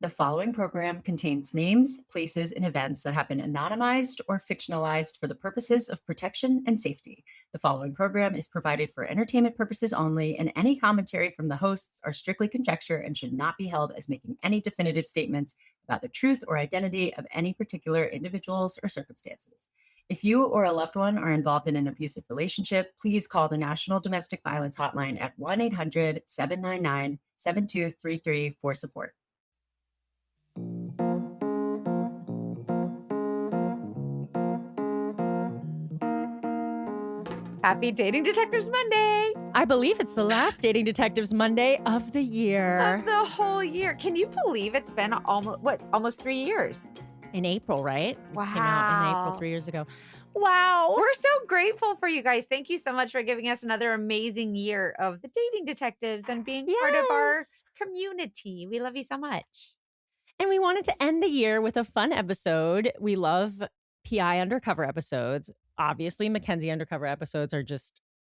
The following program contains names, places, and events that have been anonymized or fictionalized for the purposes of protection and safety. The following program is provided for entertainment purposes only, and any commentary from the hosts are strictly conjecture and should not be held as making any definitive statements about the truth or identity of any particular individuals or circumstances. If you or a loved one are involved in an abusive relationship, please call the National Domestic Violence Hotline at 1-800-799-7233 for support. Happy Dating Detectives Monday! I believe it's the last Dating Detectives Monday of the year. Of the whole year. Can you believe it's been almost 3 years? In April, right? Wow. It came out in April 3 years ago. Wow. We're so grateful for you guys. Thank you so much for giving us another amazing year of the Dating Detectives and being part of our community. We love you so much. And we wanted to end the year with a fun episode. We love PI Undercover episodes. Obviously, Mackenzie Undercover episodes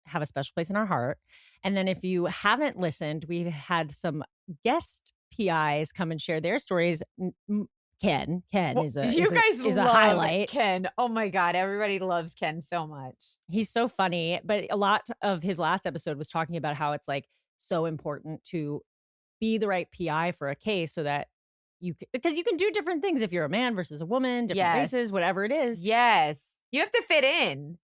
have a special place in our heart. And then if you haven't listened, we've had some guest PIs come and share their stories. Ken is a highlight. Ken. Oh my God. Everybody loves Ken so much. He's so funny. But a lot of his last episode was talking about how it's like so important to be the right PI for a case so that because you can do different things if you're a man versus a woman, different races, whatever it is. Yes. You have to fit in.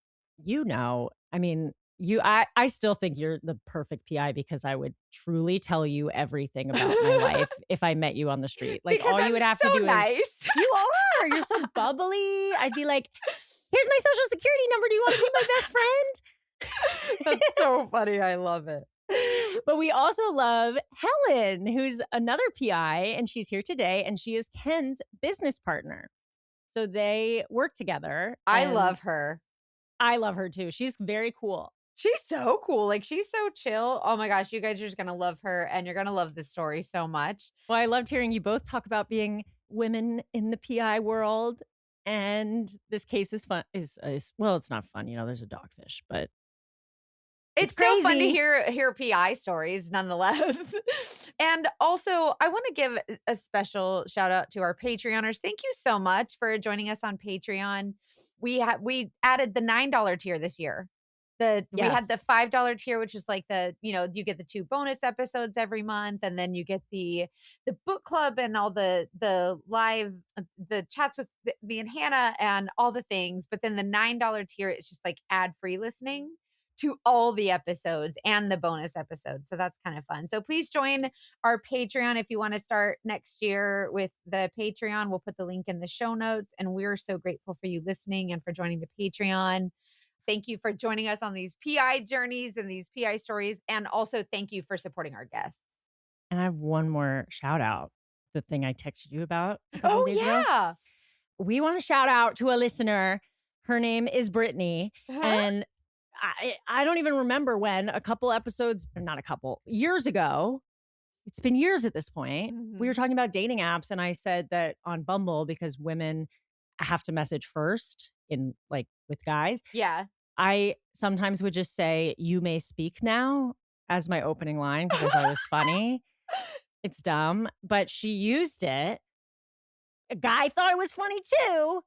I mean, I still think you're the perfect PI because I would truly tell you everything about my life if I met you on the street. Like because all you would have to do is you are. You're so bubbly. I'd be like, here's my social security number. Do you want to be my best friend? That's so funny. I love it. But we also love Helen, who's another PI, and she's here today, and she is Ken's business partner. So they work together. I love her. I love her too. She's very cool. She's so cool. Like, she's so chill. Oh my gosh, you guys are just going to love her and you're going to love this story so much. Well, I loved hearing you both talk about being women in the PI world. And this case is fun. Well, it's not fun. There's a dogfish, but it's still fun to hear PI stories nonetheless. And also, I want to give a special shout out to our Patreoners. Thank you so much for joining us on Patreon. We added the $9 tier this year. We had the $5 tier, which is like you get the 2 bonus episodes every month, and then you get the book club and all the live the chats with me and Hannah and all the things. But then the $9 tier is just like ad-free listening to all the episodes and the bonus episodes. So that's kind of fun. So please join our Patreon if you want to start next year with the Patreon. We'll put the link in the show notes. And we're so grateful for you listening and for joining the Patreon. Thank you for joining us on these PI journeys and these PI stories. And also thank you for supporting our guests. And I have one more shout out. The thing I texted you about a couple days ago. We want to shout out to a listener. Her name is Brittany. And I don't even remember when years ago, it's been years at this point, we were talking about dating apps. And I said that on Bumble, because women have to message first with guys. Yeah. I sometimes would just say, "You may speak now," as my opening line because I thought it was funny. It's dumb, but she used it. A guy thought it was funny too.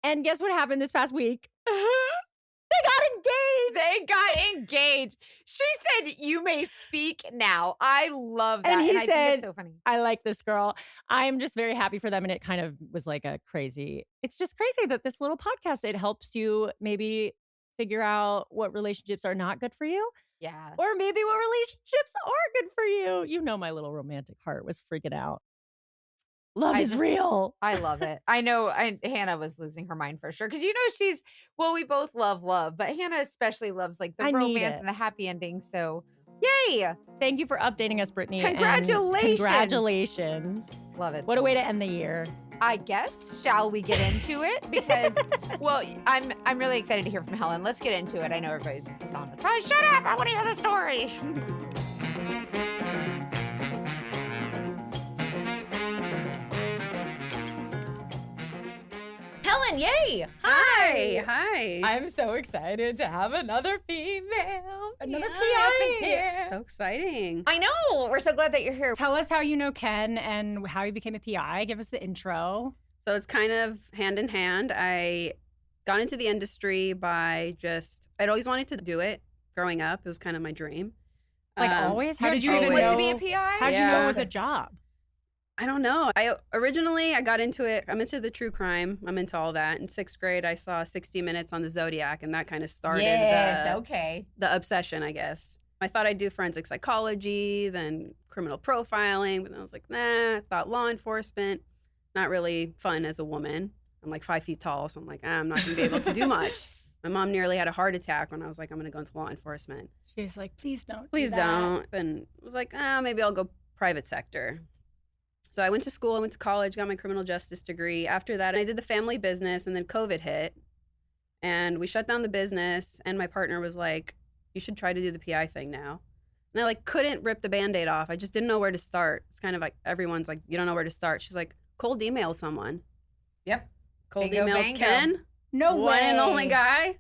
And guess what happened this past week? They got engaged. She said, "You may speak now." I love that. And he said, I think it's so funny. I like this girl. I'm just very happy for them. And it kind of was like it's just crazy that this little podcast, it helps you maybe figure out what relationships are not good for you. Yeah. Or maybe what relationships are good for you. My little romantic heart was freaking out. Love is real. I love it. I know Hannah was losing her mind for sure. Because we both love love, but Hannah especially loves like the romance and the happy ending. So yay. Thank you for updating us, Brittany. Congratulations. Congratulations. Love it. What a way to end the year. I guess, shall we get into it? Because, I'm really excited to hear from Helen. Let's get into it. I know everybody's telling us, "Oh, shut up. I want to hear the story." Helen, yay! Hi. I'm so excited to have another female. Another Yeah, PI. up in here. So exciting. I know. We're so glad that you're here. Tell us how you know Ken and how you became a PI. Give us the intro. So it's kind of hand in hand. I got into the industry by I'd always wanted to do it growing up. It was kind of my dream. Like always? How Your did you dream even was know? to be a PI? How did you know Yeah. it was a job? I don't know. I got into it. I'm into the true crime. I'm into all that. In 6th grade, I saw 60 Minutes on the Zodiac, and that kind of started okay. the obsession, I guess. I thought I'd do forensic psychology, then criminal profiling, but then I was like, nah. I thought law enforcement, not really fun as a woman. I'm like 5 feet tall, so I'm like, I'm not going to be able to do much. My mom nearly had a heart attack when I was like, I'm going to go into law enforcement. She was like, please don't. Please do that. don't. And I was like, maybe I'll go private sector. So I went to school, I went to college, got my criminal justice degree. After that, I did the family business, and then COVID hit. And we shut down the business, and my partner was like, you should try to do the PI thing now. And I like couldn't rip the Band-Aid off. I just didn't know where to start. It's kind of like everyone's like, you don't know where to start. She's like, cold email someone. Yep. Cold Bingo, email bango. Ken, No one way. and only guy.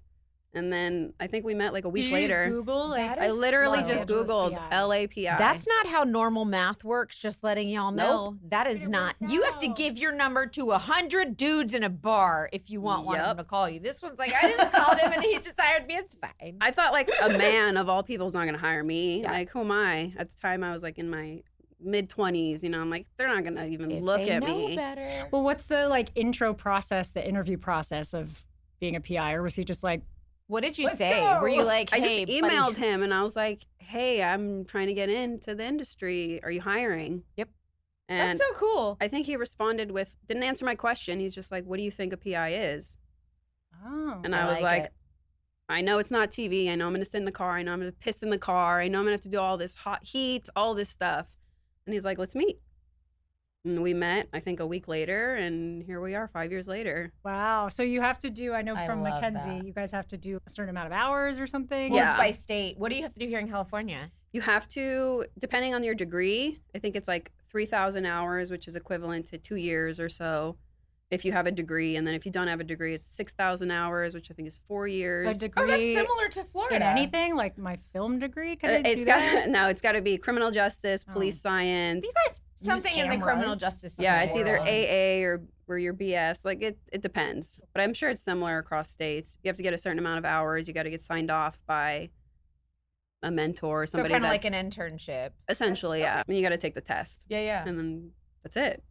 And then I think we met like a week Did you later. just Google? Like, That I is literally Los just Angeles Googled PI. LA PI. That's not how normal math works, just letting y'all know. That is It not. worked You have to out. give your number to 100 dudes in a bar if you want one of them Yep. to call you. This one's like, I just called him and he just hired me. It's fine. I thought like a man of all people is not going to hire me. Yeah. Like, who am I? At the time, I was like in my mid-20s. You know, I'm like, they're not going to even If look they at know me. better. well, what's the like intro process, the interview process of being a PI? Or was he just like, What did you Let's say? go. Were you like, I hey, just buddy, emailed him and I was like, hey, I'm trying to get into the industry. Are you hiring? Yep. And That's so cool. I think he responded with, didn't answer my question. He's just like, what do you think a PI is? oh. And I I was like like, it. I know it's not TV. I know I'm going to sit in the car. I know I'm going to piss in the car. I know I'm going to have to do all this hot heat, all this stuff. And he's like, let's meet. And we met, I think, a week later. And here we are 5 years later. Wow. So you have to do, I know I from love Mackenzie, that. you guys have to do a certain amount of hours or something. Well, Yeah. it's by state. What do you have to do here in California? You have to, depending on your degree, I think it's like 3,000 hours, which is equivalent to 2 years or so if you have a degree. And then if you don't have a degree, it's 6,000 hours, which I think is 4 A years. degree Oh, that's similar to Florida. in anything? Like my film degree? Can I do It's that? got no, it's got to be criminal justice, Oh. police science. You guys use Something in the criminal cameras? justice. Yeah, it's either world. AA or your BS. Like it depends. But I'm sure it's similar across states. You have to get a certain amount of hours. You got to get signed off by a mentor or So somebody kind of that's like an internship. essentially, yeah. And you got to take the test. Yeah, yeah. And then that's it.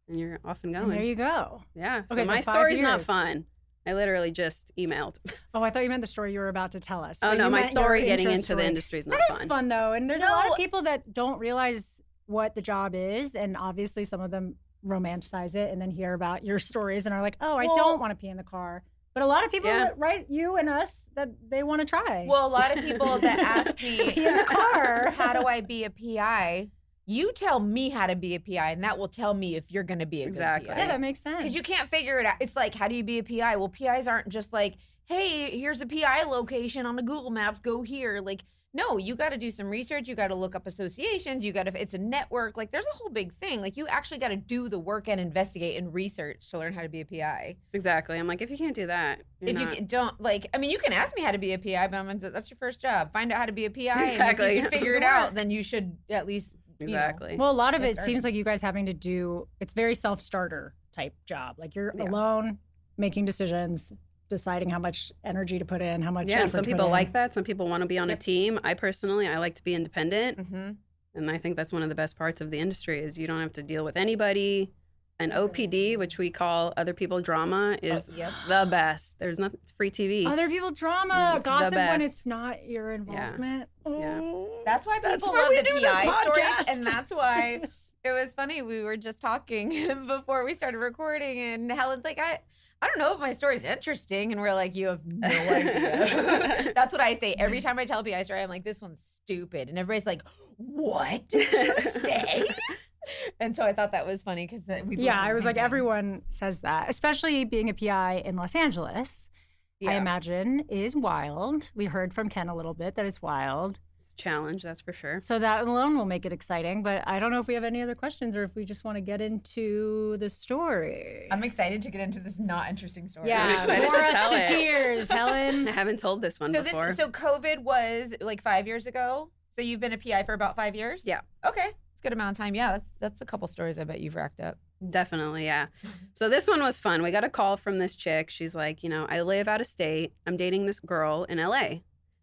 And you're off and And going. there you go. Yeah. Okay, So so my 5 story's not years. fun. I literally just emailed. Oh, I thought you meant the story you were about to tell us. Oh But no, you my meant your story getting intro into the story. industry is not That is fun. fun though, and there's a lot No. of people that don't realize what the job is, and obviously some of them romanticize it and then hear about your stories and are like, "Oh, I Well- don't want to pee in the car." But a lot of people Yeah. that write you and us that they want to try. Well, a lot of people that ask me, To be in the car. how do I be a PI? You tell me how to be a PI, and that will tell me if you're going to be a Exactly. good yeah, PI. that makes sense. Because you can't figure it out. It's like, how do you be a PI? Well, PIs aren't just like, hey, here's a PI location on the Google Maps, go here. Like, no, you got to do some research. You got to look up associations. You got to, it's a network. Like, there's a whole big thing. Like, you actually got to do the work and investigate and research to learn how to be a PI. Exactly. I'm like, if you can't do that, you're If not- you don't, like, I mean, you can ask me how to be a PI, but that's your first job. Find out how to be a PI. Exactly. And if you can figure it out, then you should at least, exactly. Well, a lot of Get it seems started. like you guys having to do it's very self-starter type job. Like you're Yeah. alone making decisions, deciding how much energy to put in, how much Yeah, and effort some to put people in. like that. Some people want to be on a Yep. team. I personally, I like to be independent. Mhm. And I think that's one of the best parts of the industry is you don't have to deal with anybody. And OPD, which we call other people drama, is Yep. the best. There's nothing. It's free TV. Other people drama, It's the gossip when best. it's not your involvement. Yeah. Oh. That's why people That's why love we the do this PI stories, podcast. and that's why it was funny. We were just talking before we started recording, and Helen's like, I don't know if my story's interesting, and we're like, you have no idea. That's what I say every time I tell a PI story. I'm like, this one's stupid, and everybody's like, what did you say? And so I thought that was funny because we. both Yeah, said I the was same like, thing. everyone says that, especially being a PI in Los Angeles. I Yeah. imagine is wild. We heard from Ken a little bit that it's wild. It's challenge, that's for sure. So that alone will make it exciting. But I don't know if we have any other questions or if we just want to get into the story. I'm excited to get into this not interesting story. Yeah, I'm excited bore to us tell to it. tears, Helen. I haven't told this one before. So COVID was like 5 years ago. So you've been a PI for about 5 years? Yeah. Okay. It's a good amount of time. Yeah, that's a couple stories I bet you've racked up. Definitely, yeah. So this one was fun. We got a call from this chick. She's like, I live out of state. I'm dating this girl in LA.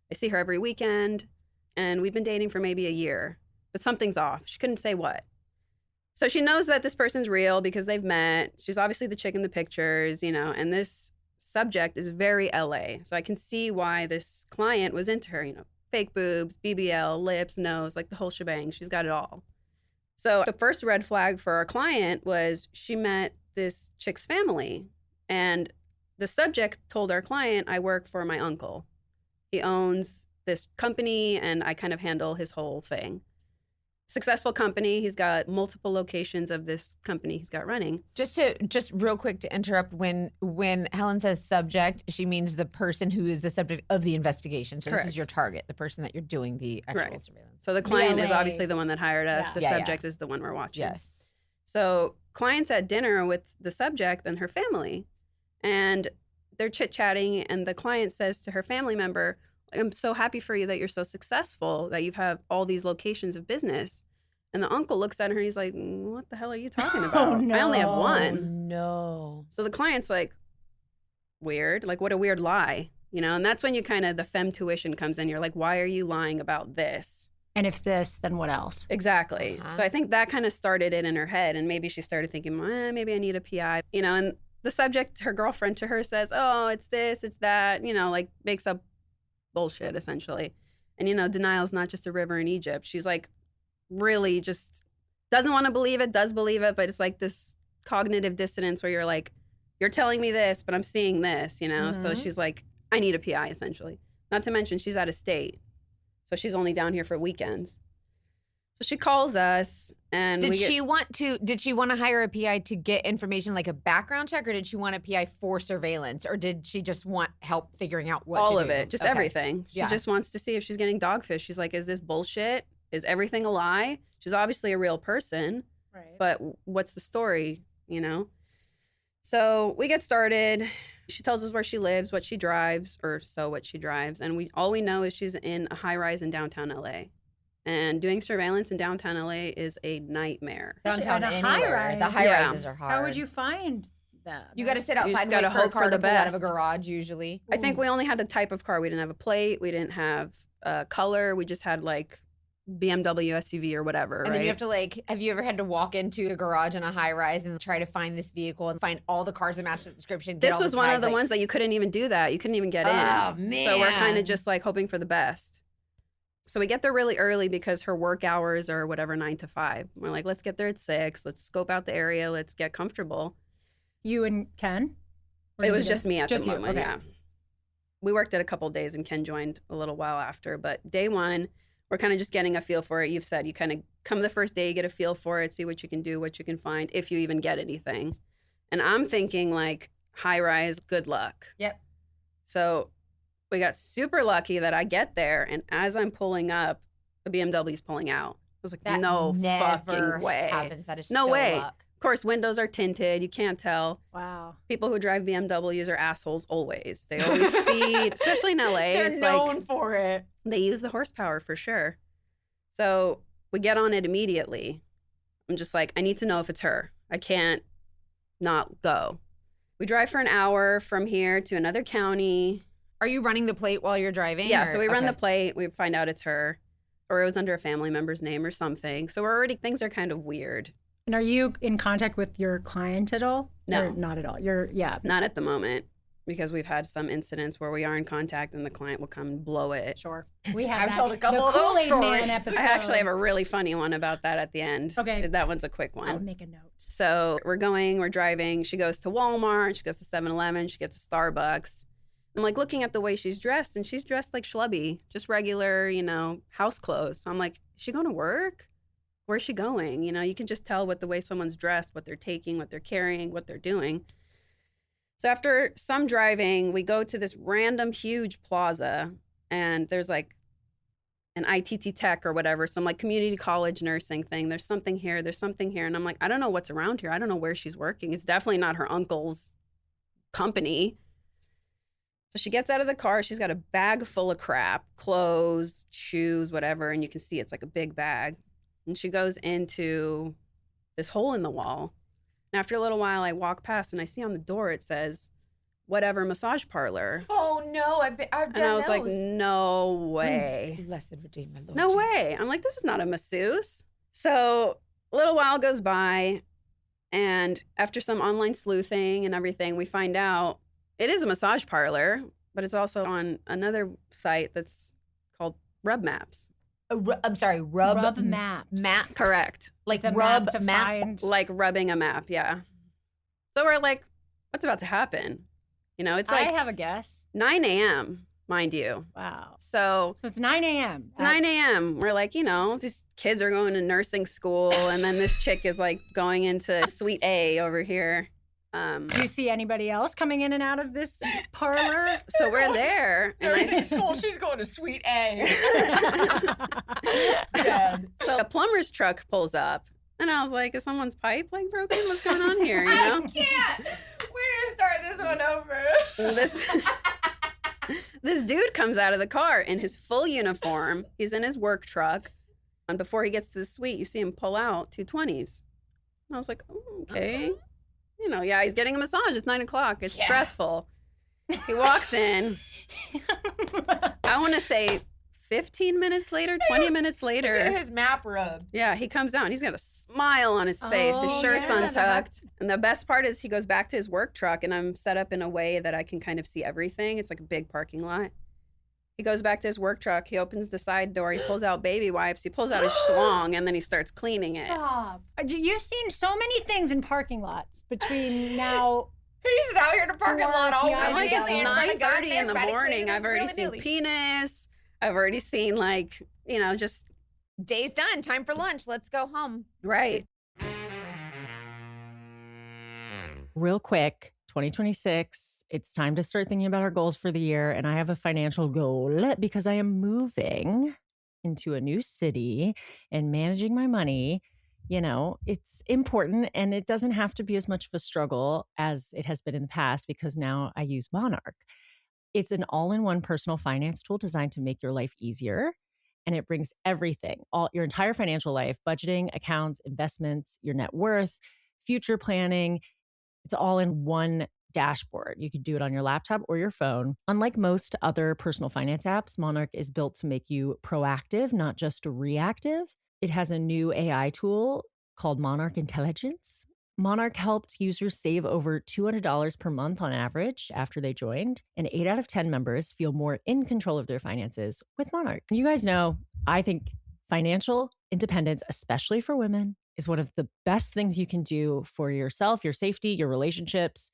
I see her every weekend, and we've been dating for maybe a year, but something's off. She couldn't say what. So she knows that this person's real because they've met. She's obviously the chick in the pictures, and this subject is very LA. So I can see why this client was into her, fake boobs, BBL, lips, nose, like the whole shebang. She's got it all. So the first red flag for our client was she met this chick's family, and the subject told our client, I work for my uncle. He owns this company and I kind of handle his whole thing. Successful company. He's got multiple locations of this company he's got running. Just real quick to interrupt, when Helen says subject, she means the person who is the subject of the investigation. So Correct. this is your target, the person that you're doing the actual Right. surveillance. So the client is LA. obviously the one that hired us. Yeah. The Yeah, subject is the one we're watching. Yes. So clients at dinner with the subject and her family, and they're chit-chatting, and the client says to her family member, I'm so happy for you that you're so successful, that you have all these locations of business. And the uncle looks at her and he's like, what the hell are you talking about? no. I only have Oh, one. no. So the client's like, weird. Like, what a weird lie. And that's when you kind of, the femtuition comes in. You're like, why are you lying about this? And if this, then what else? Exactly. Uh-huh. So I think that kind of started it in her head. And maybe she started thinking, maybe I need a PI. And the subject, her girlfriend to her says, oh, it's this, it's that, like makes up bullshit essentially. And, denial's not just a river in Egypt. She's like, really just doesn't want to believe it, does believe it, but it's like this cognitive dissonance where you're like, you're telling me this, but I'm seeing this, So Mhm. she's like, I need a PI essentially. Not to mention she's out of state. So she's only down here for weekends. So she calls us and Did she want to hire a PI to get information like a background check, or did she want a PI for surveillance, or did she just want help figuring out what all to of do? it, just Okay. everything. She Yeah. just wants to see if she's getting Dogfish. She's like, is this bullshit? Is everything a lie? She's obviously a real person, Right. but what's the story, So we get started. She tells us where she lives, what she drives, and all we know is she's in a high rise in downtown LA. And doing surveillance in downtown LA is a nightmare. Downtown On a anywhere. high-rise. The high Yeah. rises are hard. How would you find that? You got to sit You outside just and gotta wait for a hope car for to the pull out of a best. garage usually. I think we only had the type of car. We didn't have a plate. We didn't have color. We just had like BMW SUV or whatever, And right? then you have to have you ever had to walk into a garage in a high rise and try to find this vehicle and find all the cars that match the description? This was one of the ones that you couldn't even do that. You couldn't even get in. Oh, man. So we're kind of just like hoping for the best. So we get there really early because her work hours are whatever, 9 to 5. We're like, let's get there at 6. Let's scope out the area. Let's get comfortable. You and Ken? Or It you was did? just me at Just the you, moment. okay. Yeah. We worked it a couple of days and Ken joined a little while after. But day one, we're kind of just getting a feel for it. You've said you kind of come the first day, you get a feel for it, see what you can do, what you can find, if you even get anything. And I'm thinking like high rise, good luck. Yep. So we got super lucky that I get there. And as I'm pulling up, the BMW's pulling out. I was like, That no never fucking way. happens. That is No so way. luck. Of course, windows are tinted. You can't tell. Wow. People who drive BMWs are assholes always. They always speed, especially in LA. They're it's known like for it. they use the horsepower for sure. So we get on it immediately. I'm just like, I need to know if it's her. I can't not go. We drive for an hour from here to another county. Are you running the plate while you're driving? Yeah, or- so we run the okay. plate. We find out it's her, or it was under a family member's name or something. So things are kind of weird. And are you in contact with your client at all? No. Or not at all. Yeah. Not at the moment, because we've had some incidents where we are in contact and the client will come and blow it. Sure. We have I've that. told a couple the of those Kool-Aid Man stories. episode. I actually have a really funny one about that at the end. Okay. That one's a quick one. I'll make a note. So we're driving. She goes to Walmart. She goes to 7-Eleven. She gets a Starbucks. I'm like looking at the way she's dressed, and she's dressed like schlubby, just regular, house clothes. So I'm like, is she going to work? Where's she going? You can just tell with the way someone's dressed, what they're taking, what they're carrying, what they're doing. So after some driving, we go to this random huge plaza, and there's like an ITT tech or whatever, some like community college nursing thing. There's something here. There's something here. And I'm like, I don't know what's around here. I don't know where she's working. It's definitely not her uncle's company. So she gets out of the car. She's got a bag full of crap, clothes, shoes, whatever. And you can see it's like a big bag. And she goes into this hole in the wall. And after a little while, I walk past and I see on the door, it says, whatever massage parlor. Oh, no. I've done And I was like, those. no way. Blessed Redeemer, Lord No Jesus. way. I'm like, this is not a masseuse. So a little while goes by. And after some online sleuthing and everything, we find out it is a massage parlor, but it's also on another site that's called Rub Maps. I'm sorry, rub maps. Map. Correct. Like It's a rub map to map. find. Like rubbing a map. Yeah. So we're like, what's about to happen? You know, it's like I have a guess. 9 a.m., mind you. Wow. So So it's 9 a.m. it's 9 a.m. We're like, you know, these kids are going to nursing school, and then this chick is like going into Suite A over here. Do you see anybody else coming in and out of this parlor? So we're there. And school, she's going to Suite A. so a plumber's truck pulls up, and I was like, is someone's pipe like broken? What's going on here? You know? I can't. We're going to start this one over. This dude comes out of the car in his full uniform. He's in his work truck. And before he gets to the suite, you see him pull out 220s. And I was like, oh, okay. You know, yeah, he's getting a massage. It's 9 o'clock. It's stressful. He walks in. I want to say 15 minutes later, 20 minutes later. His map rubbed. Yeah, he comes out and he's got a smile on his face. His Oh, shirt's yeah. untucked. And the best part is he goes back to his work truck, and I'm set up in a way that I can kind of see everything. It's like a big parking lot. He goes back to his work truck. He opens the side door. He pulls out baby wipes. He pulls out his schlong, and then he starts cleaning it. Stop. You've seen so many things in parking lots between now. He's out here in the parking lot all Yeah, I'm like, it's willy-nilly in front of 9:30 in the everybody morning. cleaning I've already his seen willy-nilly. penis. I've already seen, like, you know, just Day's done. Time for lunch. Let's go home. right. Real quick, 2026, it's time to start thinking about our goals for the year. And I have a financial goal because I am moving into a new city and managing my money. You know, it's important, and it doesn't have to be as much of a struggle as it has been in the past because now I use Monarch. It's an all-in-one personal finance tool designed to make your life easier. And it brings everything, all your entire financial life, budgeting, accounts, investments, your net worth, future planning. It's all in one dashboard. You can do it on your laptop or your phone. Unlike most other personal finance apps, Monarch is built to make you proactive, not just reactive. It has a new AI tool called Monarch Intelligence. Monarch helped users save over $200 per month on average after they joined, and 8 out of 10 members feel more in control of their finances with Monarch. You guys know, I think financial independence, especially for women, is one of the best things you can do for yourself, your safety, your relationships.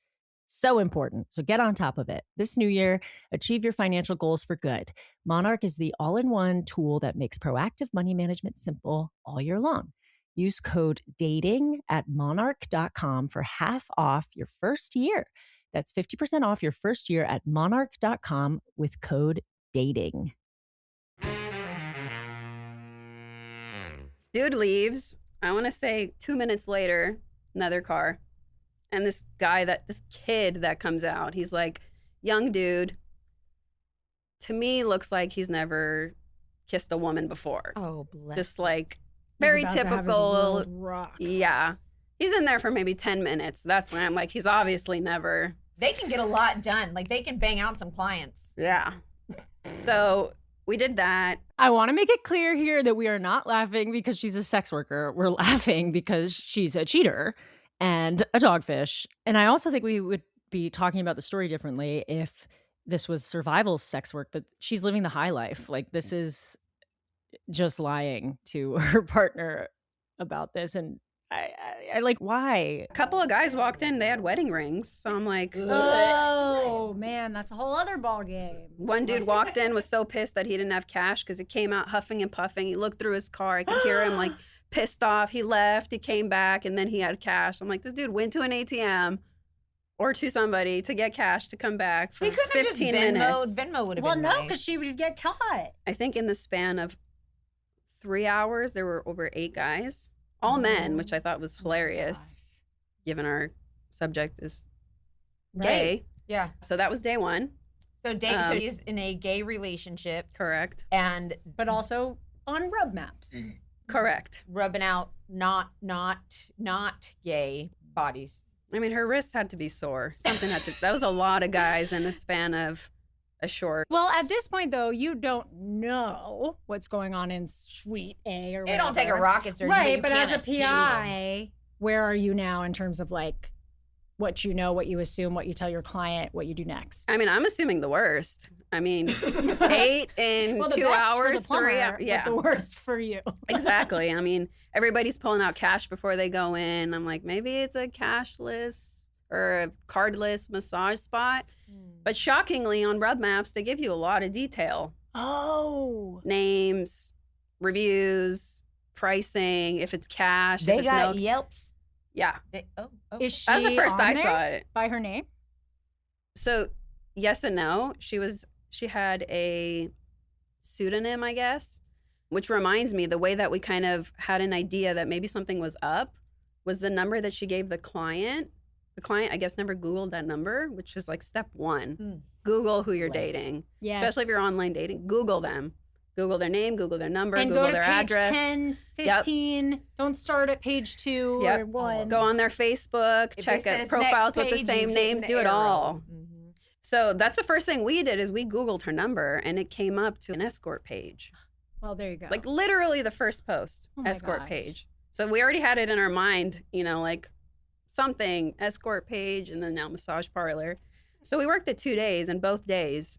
So important. So get on top of it. This new year, achieve your financial goals for good. Monarch is the all-in-one tool that makes proactive money management simple all year long. Use code DATING at monarch.com for half off your first year. That's 50% off your first year at monarch.com with code DATING. Dude leaves. I want to say 2 minutes later, another car. And this kid that comes out, he's like, young dude. To me, looks like he's never kissed a woman before. Oh, bless. Just like very typical. Yeah. He's in there for maybe 10 minutes. That's when I'm like, he's obviously never. They can get a lot done. Like, they can bang out some clients. Yeah. So we did that. I want to make it clear here that we are not laughing because she's a sex worker. We're laughing because she's a cheater and a dogfish. And I also think we would be talking about the story differently if this was survival sex work, but she's living the high life. Like, this is just lying to her partner about this. And I like, why? A couple of guys walked in, they had wedding rings. So I'm like, Oh man, that's a whole other ball game. one dude walked in, was so pissed that he didn't have cash because he came out huffing and puffing. He looked through his car. I could hear him like pissed off. He left, he came back, and then he had cash. I'm like, this dude went to an ATM or to somebody to get cash to come back for He couldn't have just 15 Venmo'd. minutes. Venmo would have Well, been no, nice. because she would get caught. I think in the span of 3 hours, there were over 8 guys, all men, which I thought was hilarious, given our subject is gay. Right. Yeah. So that was day 1. So so he's in a gay relationship. Correct. But also on rub maps. Correct. Rubbing out not gay bodies. I mean, her wrists had to be sore. Something had to. That was a lot of guys in a span of a short. Well, at this point, though, you don't know what's going on in Suite A or whatever. It don't take a rocket surgeon. Right, but but you as a can't PI, where are you now in terms of like what you know, what you assume, what you tell your client, what you do next? I mean, I'm assuming the worst. I mean, 8 in Well, the 2 best hours, for the plumber, 3 hours. Yeah, but the worst for you. exactly. I mean, everybody's pulling out cash before they go in. I'm like, maybe it's a cashless or a cardless massage spot. But shockingly, on rub maps, they give you a lot of detail. Oh. Names, reviews, pricing, if it's cash. They if it's got no. Yelps. Yeah. Is she That's the first on I there saw it. by her name? So, yes and no. She had a pseudonym, I guess, which reminds me the way that we kind of had an idea that maybe something was up was the number that she gave the client. The client, I guess, never Googled that number, which is like step 1. Google who you're dating. Yes. Especially if you're online dating. Google them. Google their name, Google their number, And Google go to their page address. 10, 15. Don't start at page 2 or Yep. 1. Go on their Facebook, If check it says out profiles next with the page, same you hit names, an do it arrow. all. So that's the first thing we did is we Googled her number and it came up to an escort page. Well, there you go. Like literally the first post, Oh my escort gosh. page. So we already had it in our mind, you know, like something, escort page, and then now massage parlor. So we worked it 2 days, and both days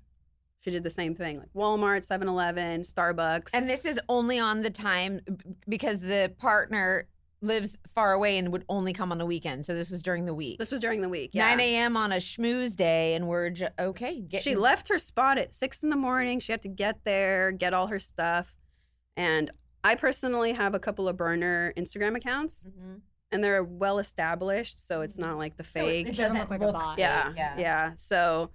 she did the same thing, like Walmart, 7-Eleven, Starbucks. And this is only on the time because the partner lives far away and would only come on the weekend. So this was during the week. This was during the week, yeah. 9 a.m. on a schmooze day, and we're okay. She left her spot at 6 in the morning. She had to get there, get all her stuff. And I personally have a couple of burner Instagram accounts, and they're well established, so it's not like the fake. It doesn't look like a bot. fake, Yeah. So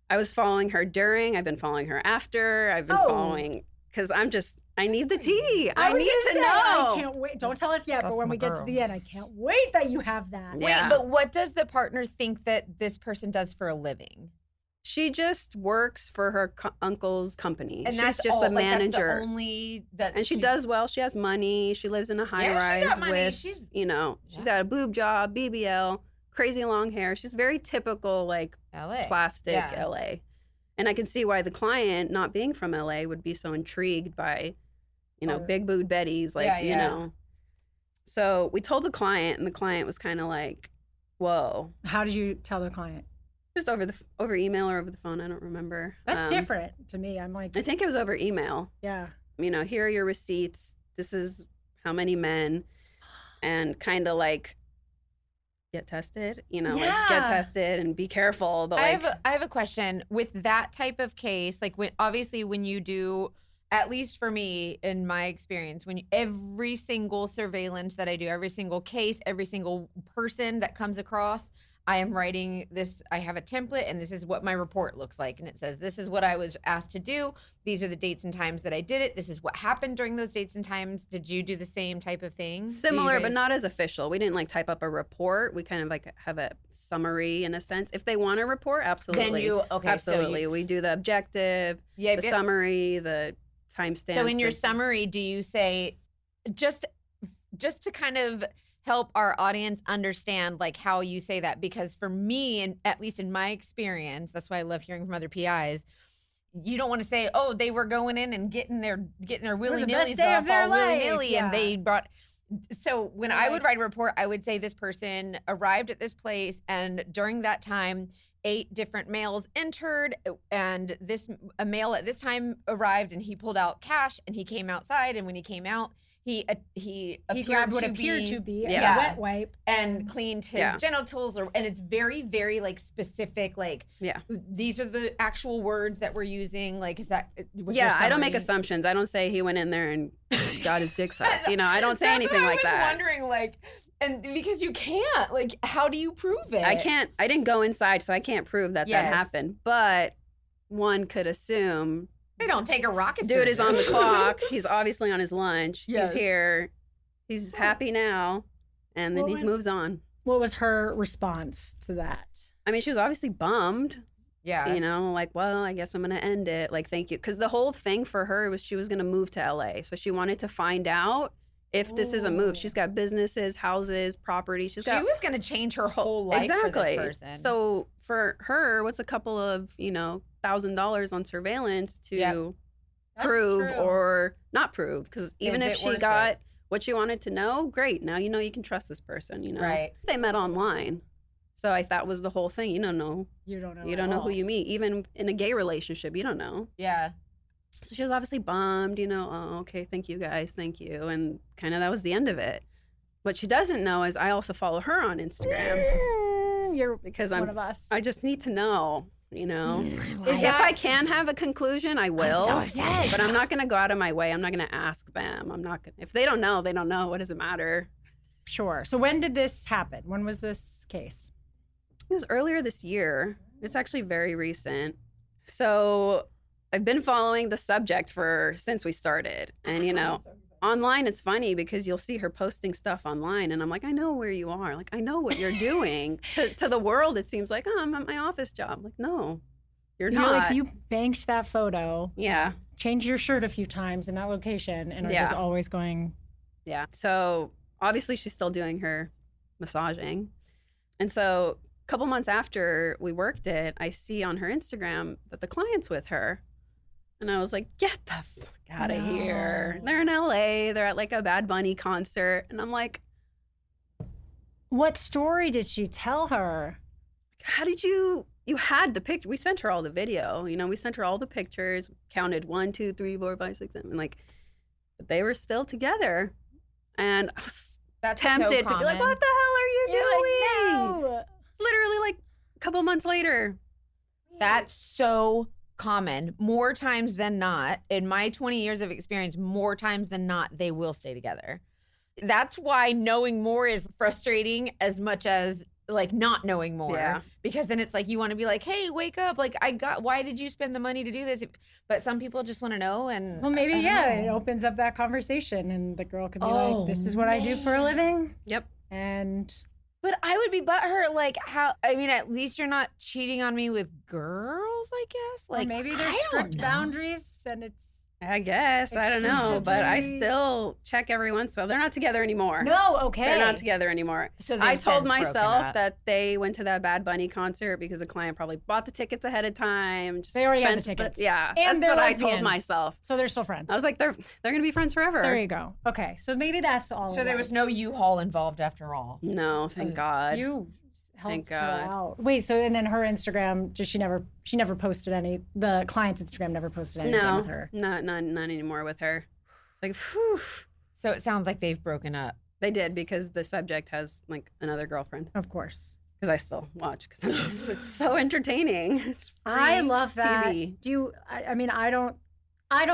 I was following her during. I've been following her after. I've been following because I need the tea. I was need gonna to say, know. I can't wait. Don't tell us yet, but That's when my we get to girl. the end, I can't wait that you have that. Wait, Yeah. but what does the partner think that this person does for a living? She just works for her uncle's company. And She's that's just all, a like, that's the manager. only that And she does well. She has money. She lives in a high Yeah, she got rise money. with, She's- she's got a boob job, BBL, crazy long hair. She's very typical, like LA. plastic Yeah. LA. And I can see why the client, not being from LA, would be so intrigued by, big boob Betty's, like, you know. So we told the client, and the client was kind of like, whoa. How did you tell the client? Just over email or over the phone. I don't remember. That's different to me. I'm like, I think it was over email. yeah. Here are your receipts. This is how many men, and kind of like get tested, like get tested and be careful. But I have a question with that type of case. Like when you do, at least for me in my experience, when every single surveillance that I do, every single case, every single person that comes across, I am writing this. I have a template, and this is what my report looks like. And it says, this is what I was asked to do. These are the dates and times that I did it. This is what happened during those dates and times. Did you do the same type of thing? similar, but not as official. We didn't like type up a report. We kind of like have a summary in a sense. If they want a report, absolutely. Absolutely. We do the objective, the summary, the timestamp. So in your summary, do you say just to kind of help our audience understand like how you say that? Because for me, and at least in my experience, that's why I love hearing from other PIs. You don't want to say, oh, they were going in and getting their willy nillys off all willy nilly, and they brought. So when I would write a report, I would say this person arrived at this place, and during that time, 8 different males entered, and a male at this time arrived, and he pulled out cash, and he came outside, and when he came out, he grabbed what appeared to be a wet wipe and cleaned his genitals, and it's very, very like specific. Like, these are the actual words that we're using. Like, is that? I don't make assumptions. I don't say he went in there and got his dick sucked. I don't say anything like that. I was wondering, like, and because you can't, like, how do you prove it? I can't. I didn't go inside, so I can't prove that happened. But one could assume They don't take a rocket Dude is surgeon. on the clock. He's obviously on his lunch. Yes. He's here. He's happy now. And then he moves on. What was her response to that? I mean, she was obviously bummed. Yeah. You know, like, well, I guess I'm going to end it. Like, thank you. Because the whole thing for her was she was going to move to LA. So she wanted to find out if this is a move. She's got businesses, houses, property. She was going to change her whole life for this person. So for her, what's a couple of, $1,000 on surveillance to prove or not prove? Because even if she got what she wanted to know, great. Now you can trust this person, Right. They met online. So I thought was the whole thing. You don't know. You don't know. You don't know who you meet. Even in a gay relationship, you don't know. Yeah. So she was obviously bummed, oh, okay, thank you guys, thank you. And kind of that was the end of it. What she doesn't know is I also follow her on Instagram. You're because one of us. I just need to know, If I can have a conclusion, I will. I'm so excited. But I'm not going to go out of my way. I'm not going to ask them. I'm not going to. If they don't know, they don't know. What does it matter? Sure. So when did this happen? When was this case? It was earlier this year. It's actually very recent. So I've been following the subject since we started. And, online it's funny because you'll see her posting stuff online and I'm like, I know where you are. Like, I know what you're doing. To the world, it seems like, oh, I'm at my office job. Like, no, you're not. Like, you banked that photo. Yeah. Changed your shirt a few times in that location and are just always going. Yeah. So obviously she's still doing her massaging. And so a couple months after we worked it, I see on her Instagram that the client's with her. And I was like, get the fuck out of here. They're in LA. They're at like a Bad Bunny concert. And I'm like, what story did she tell her? How did you had the picture. We sent her all the video. We sent her all the pictures, counted 1, 2, 3, 4, 5, 6, 7. But they were still together. And I was tempted to be like, what the hell are you doing? No. It's literally like a couple months later. That's so common. More times than not, in my 20 years of experience, more times than not, they will stay together. That's why knowing more is frustrating as much as like not knowing more. Yeah. Because then it's like you want to be like, hey, wake up. Like, why did you spend the money to do this? But some people just want to know. And well, maybe, it opens up that conversation and the girl could be like, this is what I do for a living. Yep. And but I would be butthurt, like, how, I mean, at least you're not cheating on me with girls, I guess. Like, or maybe there's strict boundaries and it's. I guess. I don't know. But I still check every once in a while. They're not together anymore. No, okay. They're not together anymore. So I told myself that they went to that Bad Bunny concert because the client probably bought the tickets ahead of time. They already had the tickets. Yeah. And that's they're what lesbians. I told myself. So they're still friends. I was like, they're going to be friends forever. There you go. Okay. So maybe that's all. So there was no U-Haul involved after all. No, thank God. You helped Thank her God. out. Wait, so and then her Instagram, she never posted any, the client's Instagram never posted anything with her? No, not anymore with her. It's like, whew. So it sounds like they've broken up. They did because the subject has like another girlfriend. Of course. Because I still watch because I'm just, it's so entertaining. It's free I love that. TV. Do you, I mean, I don't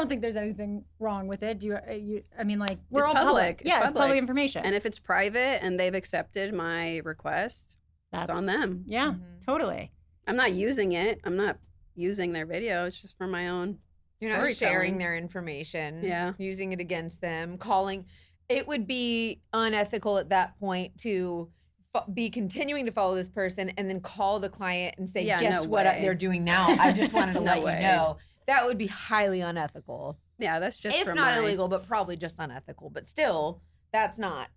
think there's anything wrong with it. Do you I mean, like, we're It's all public. It's Yeah, it's public public. information. And if it's private and they've accepted my request, it's on them. Yeah, totally. I'm not using it. I'm not using their video. It's just for my own You're not storytelling. sharing their information. Yeah. Using it against them. Calling. It would be unethical at that point to be continuing to follow this person and then call the client and say, Yeah, guess no what way. they're doing now? I just wanted to No let way. you know. That would be highly unethical. Yeah, that's just If for not my... illegal, but probably just unethical. But still, that's not.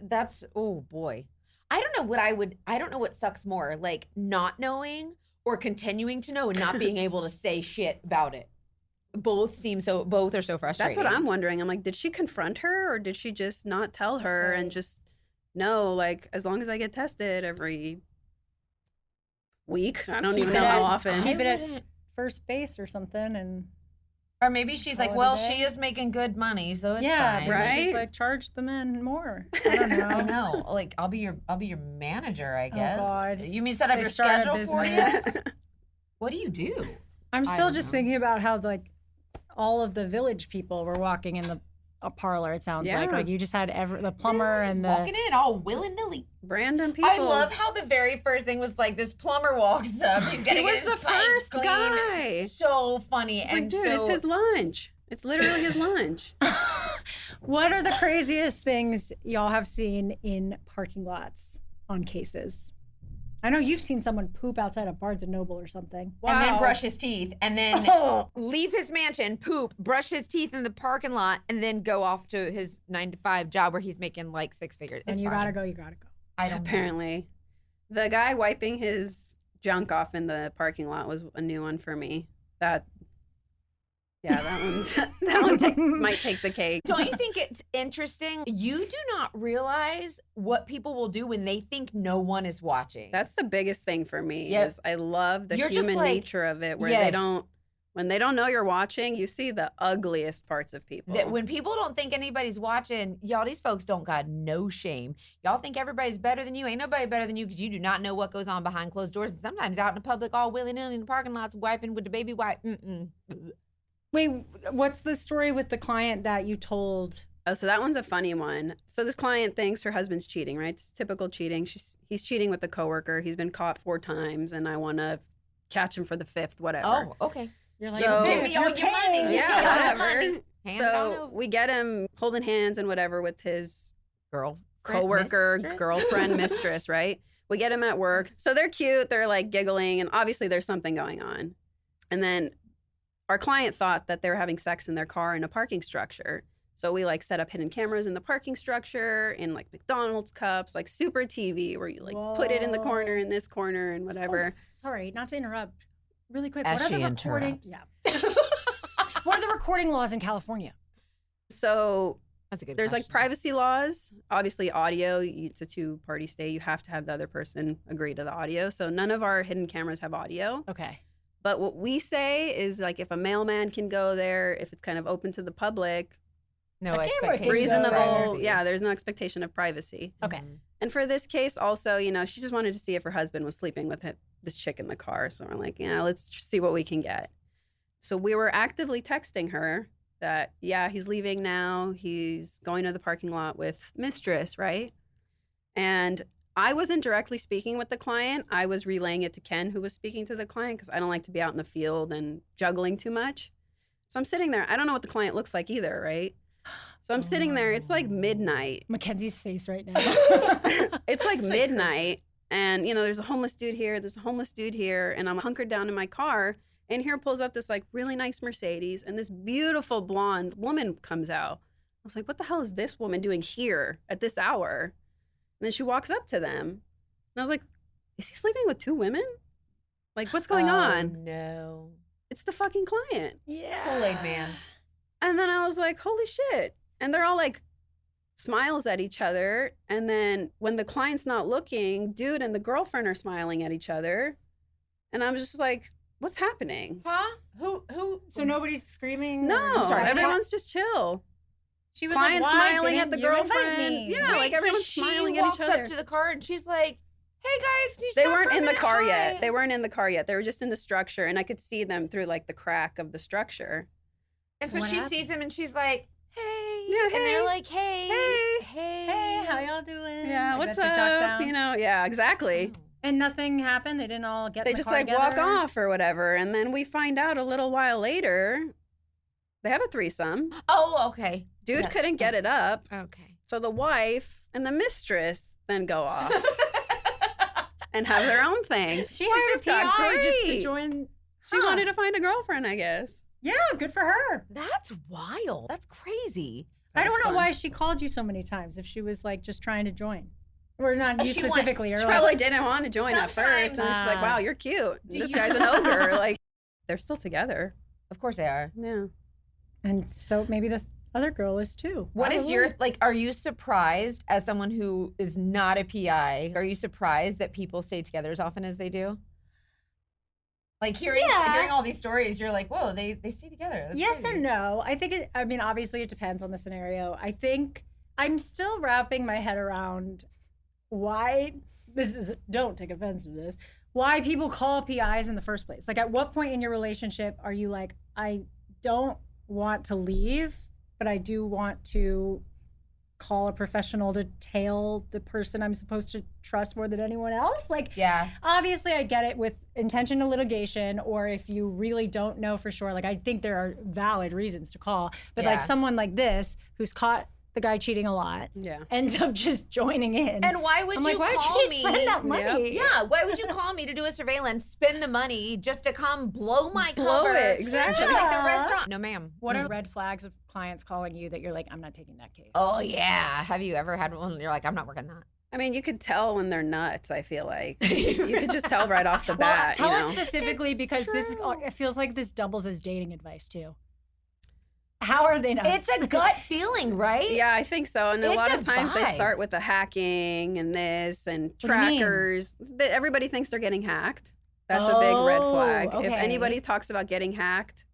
That's, oh boy. I don't know what sucks more, like not knowing or continuing to know and not being able to say shit about it. Both are so frustrating. That's what I'm wondering. I'm like, did she confront her or did she just not tell her and just know, like, as long as I get tested every week, I don't even know how often. Keep it at first base or something and... Or maybe she's like, well, she is making good money, so it's fine. Right? She's like, charge the men more. I don't know. I know. Like, I'll be your manager, I guess. Oh, God. You mean set up They your start a schedule for you? business. What do you do? I'm I still don't just know. thinking about how, like, all of the village people were walking in the parlor, it sounds Yeah. like you just had the plumber and the walking in all willy-nilly. Random people. I love how the very first thing was like this plumber walks up. He's gonna He get was his the pipes first clean. guy. So funny. It's and like, dude, so, it's his lunch. It's literally his lunch. What are the craziest things y'all have seen in parking lots on cases? I know you've seen someone poop outside of Barnes & Noble or something. and then Wow. brush his teeth, and then leave his mansion, poop, brush his teeth in the parking lot, and then go off to his 9-to-5 job where he's making like 6 figures. And It's you fine. gotta go, you gotta go. I don't know. Apparently. The guy wiping his junk off in the parking lot was a new one for me. That one might take the cake. Don't you think it's interesting? You do not realize what people will do when they think no one is watching. That's the biggest thing for me. Yep. Is I love the You're just human like, nature of it, where yes. when they don't know you're watching, you see the ugliest parts of people. That when people don't think anybody's watching, y'all, these folks don't got no shame. Y'all think everybody's better than you. Ain't nobody better than you because you do not know what goes on behind closed doors. And sometimes out in the public, all willy-nilly in the parking lots, wiping with the baby wipe. Wait, what's the story with the client that you told? Oh, so that one's a funny one. So this client thinks her husband's cheating, right? It's typical cheating. He's cheating with a coworker. He's been caught 4 times, and I want to catch him for the 5th, whatever. Oh, okay. You're like, So- Give me all your money. Yeah, whatever. Hand it on So over. we get him holding hands and whatever with his Girl. coworker, Mistress? girlfriend, mistress, right? We get him at work. So they're cute. They're like giggling, and obviously there's something going on. And then our client thought that they were having sex in their car in a parking structure. So we like set up hidden cameras in the parking structure, in like McDonald's cups, like super TV, where you like put it in the corner, in this corner, and whatever. Sorry, not to interrupt. Really quick, As what are she the recording? interrupts. Yeah. What are the recording laws in California? So That's a good there's like question. privacy laws. Obviously, audio, it's a 2-party stay. You have to have the other person agree to the audio. So none of our hidden cameras have audio. Okay. But what we say is like if a mailman can go there, if it's kind of open to the public, No A camera can expectation. go reasonable, Privacy. yeah, there's no expectation of privacy. Okay. Mhm. And for this case also, she just wanted to see if her husband was sleeping with this chick in the car. So we're like, yeah, let's see what we can get. So we were actively texting her that, yeah, he's leaving now. He's going to the parking lot with mistress, right? And I wasn't directly speaking with the client. I was relaying it to Ken, who was speaking to the client, because I don't like to be out in the field and juggling too much. So I'm sitting there. I don't know what the client looks like either, right? So I'm sitting there. It's like midnight. Mackenzie's face right now. It's like midnight. And, there's a homeless dude here. There's a homeless dude here. And I'm hunkered down in my car. And here pulls up this like really nice Mercedes. And this beautiful blonde woman comes out. I was like, what the hell is this woman doing here at this hour? And then she walks up to them. And I was like, is he sleeping with 2 women? Like, what's going on? No. It's the fucking client. Yeah. Kool-Aid man. And then I was like, holy shit. And they're all like smiles at each other. And then when the client's not looking, dude and the girlfriend are smiling at each other. And I'm just like, what's happening? Huh? Who? So nobody's screaming? No, or- sorry, everyone's just chill. She was Client like, why smiling at didn't the you invite girlfriend. me? Yeah, like everyone's so smiling she at walks each other. up to the car and she's like, hey guys, can you They stop weren't for a in the minute? car Hi." yet. They weren't in the car yet. They were just in the structure. And I could see them through like the crack of the structure. And so What she happened? sees him and she's like, hey. Yeah, And they're hey. like, hey. Hey. Hey. Hey, how y'all doing? Yeah, Like what's that TikTok up? sound? Yeah, exactly. And nothing happened. They didn't all get. They in the just car like walk together? off or whatever. And then we find out a little while later they have a threesome. Oh, okay. Dude Yeah. couldn't get it up. Okay. So the wife and the mistress then go off and have their own thing. She hired This a got PI just to great. join. She Huh. wanted to find a girlfriend, I guess. Yeah, good for her. That's wild. That's crazy. I don't was know fun. why she called you so many times. If she was like just trying to join, or not you She went- specifically, or She like, probably didn't want to join at first. Sometimes- And she's like, Ah. wow, you're cute. Do This you- guy's an ogre. Like, they're still together. Of course they are. Yeah. and so maybe the other girl is too. What is Probably. your, like, are you surprised as someone who is not a PI? Are you surprised that people stay together as often as they do? Like hearing all these stories, you're like, whoa, they stay together. That's Yes crazy. and no. I think I mean, obviously it depends on the scenario. I think I'm still wrapping my head around why don't take offense to this, why people call PIs in the first place. Like at what point in your relationship are you like, I don't want to leave, but I do want to call a professional to tail the person I'm supposed to trust more than anyone else. Like, obviously I get it with intentional litigation, or if you really don't know for sure, like I think there are valid reasons to call, but like someone like this who's caught the guy cheating a lot ends up just joining in. And why would you call me? Spend that money? Yeah, why would you call me to do a surveillance, spend the money just to come blow my cover? It, exactly. Just like the restaurant. No, ma'am. What are red flags of clients calling you that you're like, I'm not taking that case? Oh, yeah. Have you ever had one? You're like, I'm not working that. I mean, you could tell when they're nuts, I feel like. You could just tell right off the bat. Tell us specifically, because it feels like this doubles as dating advice too. How are they nuts? It's a gut feeling, right? Yeah, I think so. And a lot of times they start with the hacking and this and trackers. Everybody thinks they're getting hacked. That's a big red flag. Okay. If anybody talks about getting hacked,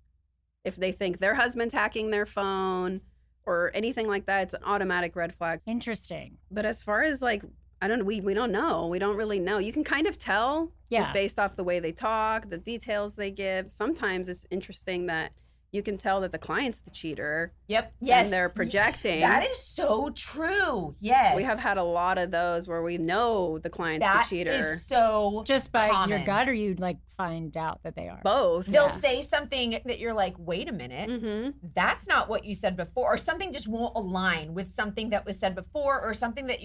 if they think their husband's hacking their phone or anything like that, it's an automatic red flag. Interesting. But as far as like, I don't know, we don't know. We don't really know. You can kind of tell just based off the way they talk, the details they give. Sometimes it's interesting that you can tell that the client's the cheater. Yep. Yes. And they're projecting. That is so true. Yes. We have had a lot of those where we know the client's the cheater. That is so just by common. your gut, or you like find out that they are? Both. They'll say something that you're like, wait a minute, that's not what you said before, or something just won't align with something that was said before, or something that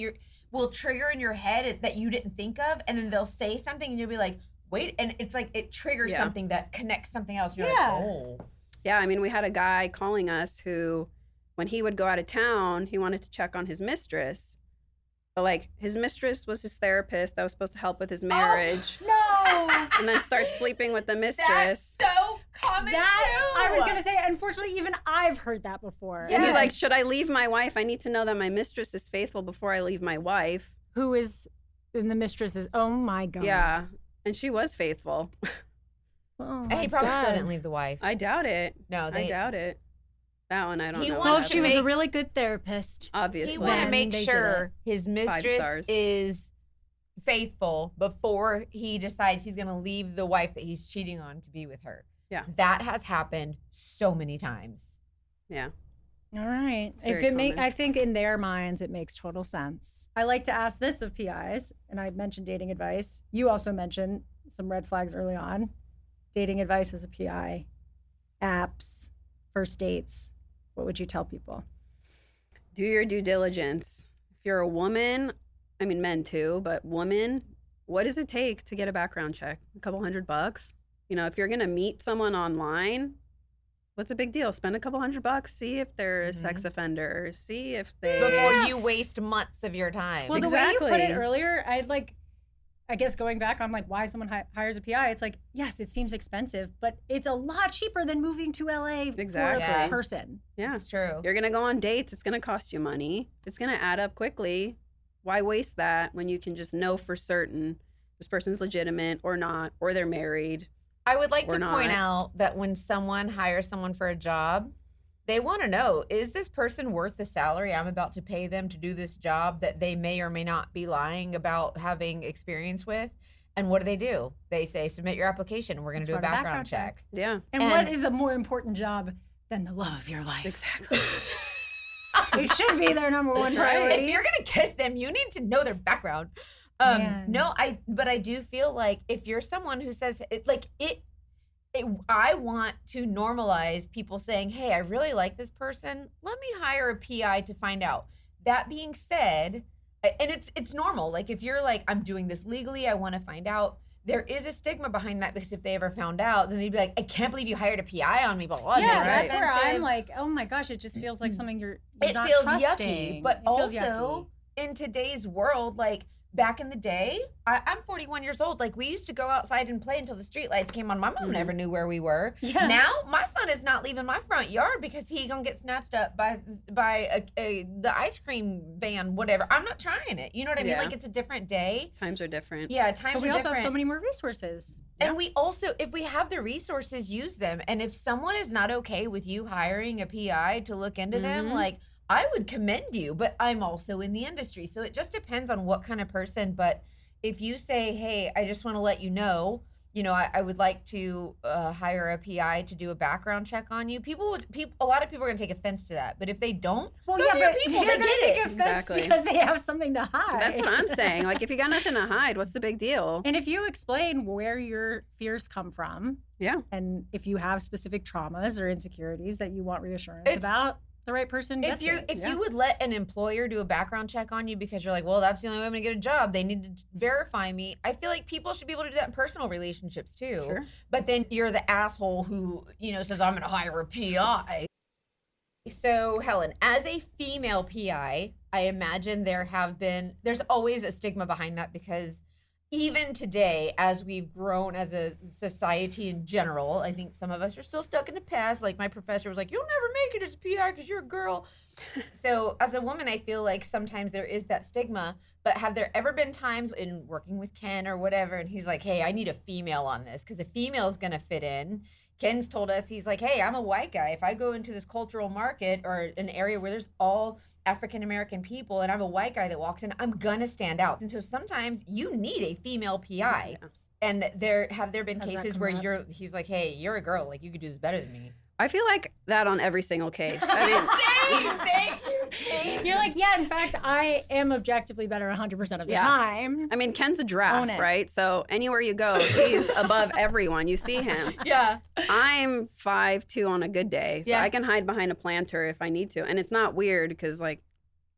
will trigger in your head that you didn't think of, and then they'll say something and you'll be like, wait, and it's like it triggers something that connects something else. You're like, oh. Yeah, I mean, we had a guy calling us who, when he would go out of town, he wanted to check on his mistress. But like, his mistress was his therapist that was supposed to help with his marriage. Oh, no! And then start sleeping with the mistress. That's so common too. I was going to say, unfortunately, even I've heard that before. And he's like, should I leave my wife? I need to know that my mistress is faithful before I leave my wife. Who is, and the mistress is, oh my God. Yeah, and she was faithful. Oh he probably still didn't leave the wife. I doubt it. No, I doubt it. That one, I don't know. Well, she was a really good therapist. Obviously. He wanted to make sure his mistress is faithful before he decides he's going to leave the wife that he's cheating on to be with her. Yeah. That has happened so many times. Yeah. All right. Common. I think in their minds it makes total sense. I like to ask this of PIs, and I mentioned dating advice. You also mentioned some red flags early on. Dating advice as a PI, apps, first dates. What would you tell people? Do your due diligence. If you're a woman, I mean men too, but woman, what does it take to get a background check? A couple $100? You know, if you're gonna meet someone online, what's a big deal? Spend a couple $100, see if they're a sex offender, see if they... Before you waste months of your time. Well, the way you put it earlier, I guess going back on like why someone hires a PI, it's like, yes, it seems expensive, but it's a lot cheaper than moving to LA for a person. Yeah, it's true. You're going to go on dates. It's going to cost you money. It's going to add up quickly. Why waste that when you can just know for certain this person's legitimate or not, or they're married? I would like to point out that when someone hires someone for a job, they want to know, is this person worth the salary I'm about to pay them to do this job that they may or may not be lying about having experience with? And what do? They say, submit your application. We're going to do a background check. Yeah. And what is a more important job than the love of your life? Exactly. It should be their number one priority. If you're going to kiss them, you need to know their background. But I do feel like if you're someone who says, I want to normalize people saying, hey, I really like this person. Let me hire a PI to find out. That being said, and it's normal. Like if you're like, I'm doing this legally, I want to find out. There is a stigma behind that because if they ever found out, then they'd be like, I can't believe you hired a PI on me. Blah, blah, yeah, that's where I'm like, oh my gosh, it just feels like something you're not trusting. Yucky, but also in today's world, like back in the day, I'm 41 years old. Like we used to go outside and play until the street lights came on. My mom never knew where we were. Yeah. Now my son is not leaving my front yard because he gonna get snatched up by the ice cream van, whatever. I'm not trying it. You know what I mean? Like it's a different day. Times are different. Yeah, times are different. But we also have so many more resources. And we also, if we have the resources, use them. And if someone is not okay with you hiring a PI to look into them, like I would commend you, but I'm also in the industry. So it just depends on what kind of person. But if you say, hey, I just want to let you know, I would like to hire a PI to do a background check on you. A lot of people are going to take offense to that. But if they don't, well, those are your people. They're They going to get take it. offense because they have something to hide. That's what I'm saying. Like, if you got nothing to hide, what's the big deal? And if you explain where your fears come from, and if you have specific traumas or insecurities that you want reassurance about, the right person gets it. If you would let an employer do a background check on you because you're like, well, that's the only way I'm going to get a job, they need to verify me. I feel like people should be able to do that in personal relationships too. Sure. But then you're the asshole who, says, I'm going to hire a PI. So, Helen, as a female PI, I imagine there's always a stigma behind that because even today, as we've grown as a society in general, I think some of us are still stuck in the past. Like my professor was like, you'll never make it as a PI because you're a girl. So as a woman, I feel like sometimes there is that stigma, but have there ever been times in working with Ken or whatever, and he's like, hey, I need a female on this because a female is going to fit in. Ken's told us, he's like, hey, I'm a white guy. If I go into this cultural market or an area where there's all African-American people and I'm a white guy that walks in, I'm gonna stand out. And so sometimes you need a female PI. Yeah. And have there been cases where he's like, hey, you're a girl, like you could do this better than me. I feel like that on every single case. I mean, thank you, James. You're like, yeah, in fact, I am objectively better 100% of the time. I mean, Ken's a giraffe, right? So anywhere you go, he's above everyone. You see him. Yeah. I'm 5'2" on a good day, so I can hide behind a planter if I need to. And it's not weird because, like,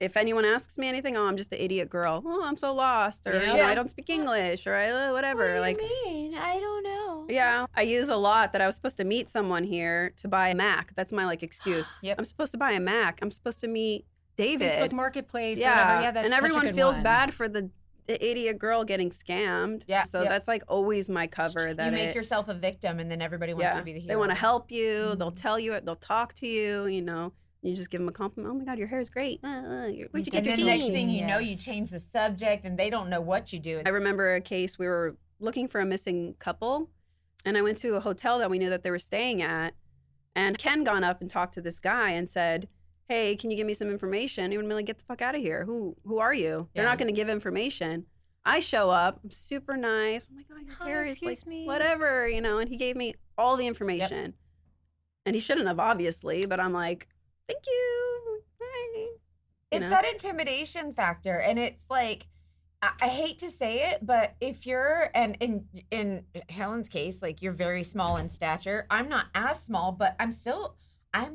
if anyone asks me anything, oh, I'm just the idiot girl. Oh, I'm so lost, or I don't speak English, or whatever. What do you mean? I don't know. Yeah, I use a lot that I was supposed to meet someone here to buy a Mac. That's my excuse. Yep. I'm supposed to buy a Mac. I'm supposed to meet David. Facebook Marketplace. Yeah, that's and everyone feels bad for the idiot girl getting scammed. Yeah. So that's always my cover. That you make yourself a victim, and then everybody wants to be the hero. They want to help you. Mm-hmm. They'll tell you it. They'll talk to you. You just give them a compliment. Oh my God, your hair is great. Where'd you get your jeans? And then next thing you know, you change the subject, and they don't know what you do. I remember a case we were looking for a missing couple, and I went to a hotel that we knew that they were staying at, and Ken gone up and talked to this guy and said, hey, can you give me some information? He would be like, get the fuck out of here. Who are you? They're not going to give information. I show up. I'm super nice. Oh my God, your hair is whatever, and he gave me all the information. Yep. And he shouldn't have, obviously, but I'm like, thank you. Bye. It's that intimidation factor. And it's like, I hate to say it, but if you're, and in Helen's case, like you're very small in stature. I'm not as small, but I'm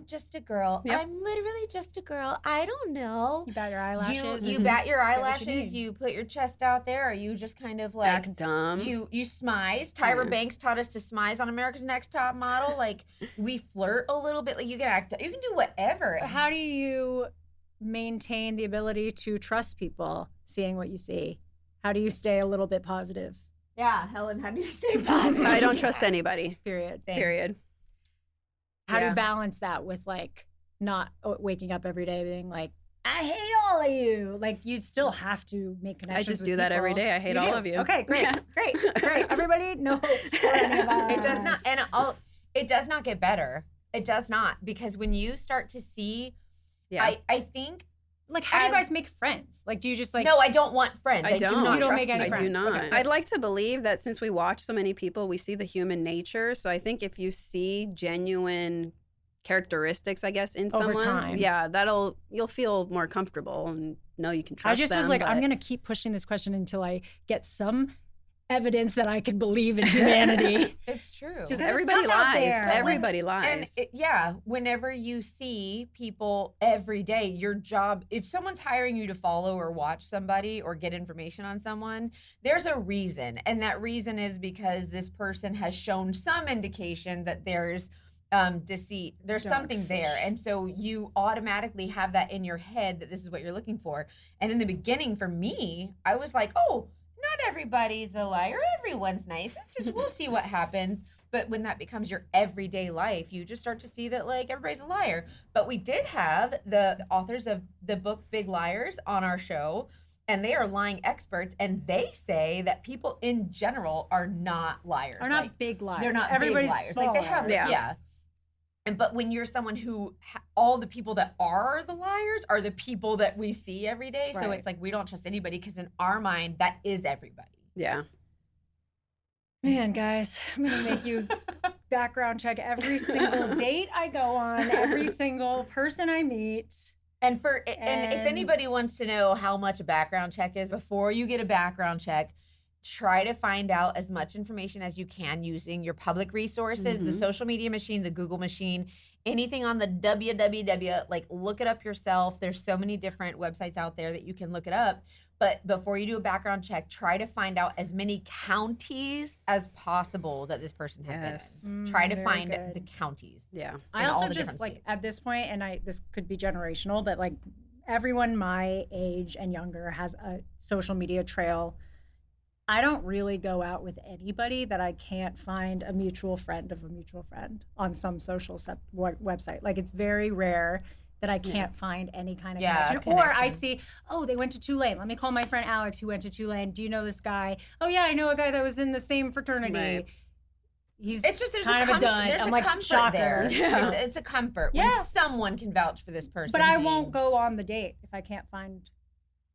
just a girl. Yep. I'm literally just a girl. I don't know. You bat your eyelashes. You bat your eyelashes. You put your chest out there. Or you just kind of like act dumb. You smize. Tyra Banks taught us to smize on America's Next Top Model. Like we flirt a little bit. Like you can act. You can do whatever. How do you maintain the ability to trust people, seeing what you see? How do you stay a little bit positive? Yeah, Helen. How do you stay positive? I don't trust anybody. Period. Same. Period. How do you balance that with not waking up every day being like, I hate all of you? Like you still have to make connections. I just do that every day. I hate all of you. Okay, great, great. Everybody, no hope for any of us. It does not, and it does not get better. It does not, because when you start to see, I think. Like, how do you guys make friends? Like, do you just No, I don't want friends. I don't. Do not you don't trust make any you. friends. I do not. Okay. I'd like to believe that since we watch so many people, we see the human nature. So I think if you see genuine characteristics, I guess, in someone, over time, you'll feel more comfortable and know you can trust them. I just was like, I'm going to keep pushing this question until I get some evidence that I could believe in humanity. It's true. Just everybody lies. Everybody lies. Whenever you see people every day, your job, if someone's hiring you to follow or watch somebody or get information on someone, there's a reason. And that reason is because this person has shown some indication that there's deceit. There's something there. And so you automatically have that in your head that this is what you're looking for. And in the beginning, for me, I was like, oh, not everybody's a liar. Everyone's nice. It's just, we'll see what happens. But when that becomes your everyday life, you just start to see that like everybody's a liar. But we did have the authors of the book Big Liars on our show, and they are lying experts, and they say that people in general are not liars. Are not big liars. They're not Everybody's big liars. small Like they have, liars. But when you're someone who, all the people that are the liars are the people that we see every day. So it's like we don't trust anybody because in our mind, that is everybody. Yeah. Man, guys, I'm going to make you background check every single date I go on, every single person I meet. And if anybody wants to know how much a background check is, before you get a background check, try to find out as much information as you can using your public resources, the social media machine, the Google machine, anything on the www, like look it up yourself. There's so many different websites out there that you can look it up. But before you do a background check, try to find out as many counties as possible that this person has been in. Try to find the counties. Yeah. I also just like at this point, and this could be generational, but like everyone my age and younger has a social media trail. I don't really go out with anybody that I can't find a mutual friend of a mutual friend on some social website. Like it's very rare that I can't find any kind of connection. Or I see, oh, they went to Tulane. Let me call my friend Alex who went to Tulane. Do you know this guy? Oh yeah, I know a guy that was in the same fraternity. Right. It's just there's kind of a done. There's I'm a like comfort shocker. there. Yeah. It's a comfort when someone can vouch for this person. But I won't go on the date if I can't find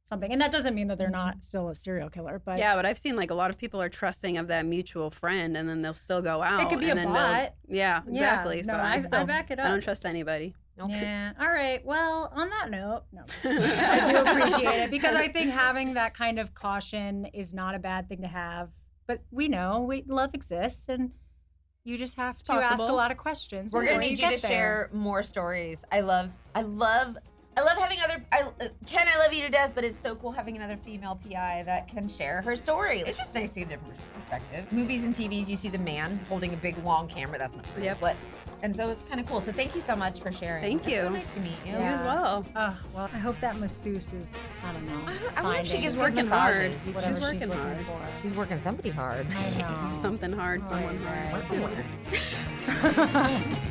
something. And that doesn't mean that they're not still a serial killer. But yeah, but I've seen like a lot of people are trusting of that mutual friend and then they'll still go out. It could be a bot. Yeah, exactly. So I back it up. I don't trust anybody. Okay. Yeah. All right. Well, on that note, no, I do appreciate it because I think having that kind of caution is not a bad thing to have. But we know love exists and you just have to ask a lot of questions. We're going to need you to share more stories. I love having Ken, I love you to death, but it's so cool having another female PI that can share her story. It's just nice to see a different perspective. Movies and TVs, you see the man holding a big long camera. That's not true. Yep. And so it's kind of cool. So thank you so much for sharing. Thank you. It's so nice to meet you. You as well. Oh, well, I hope that masseuse is, I don't know. I wonder if she's working hard. She's working hard. She's working somebody hard. I know. Something hard, someone hard. Working.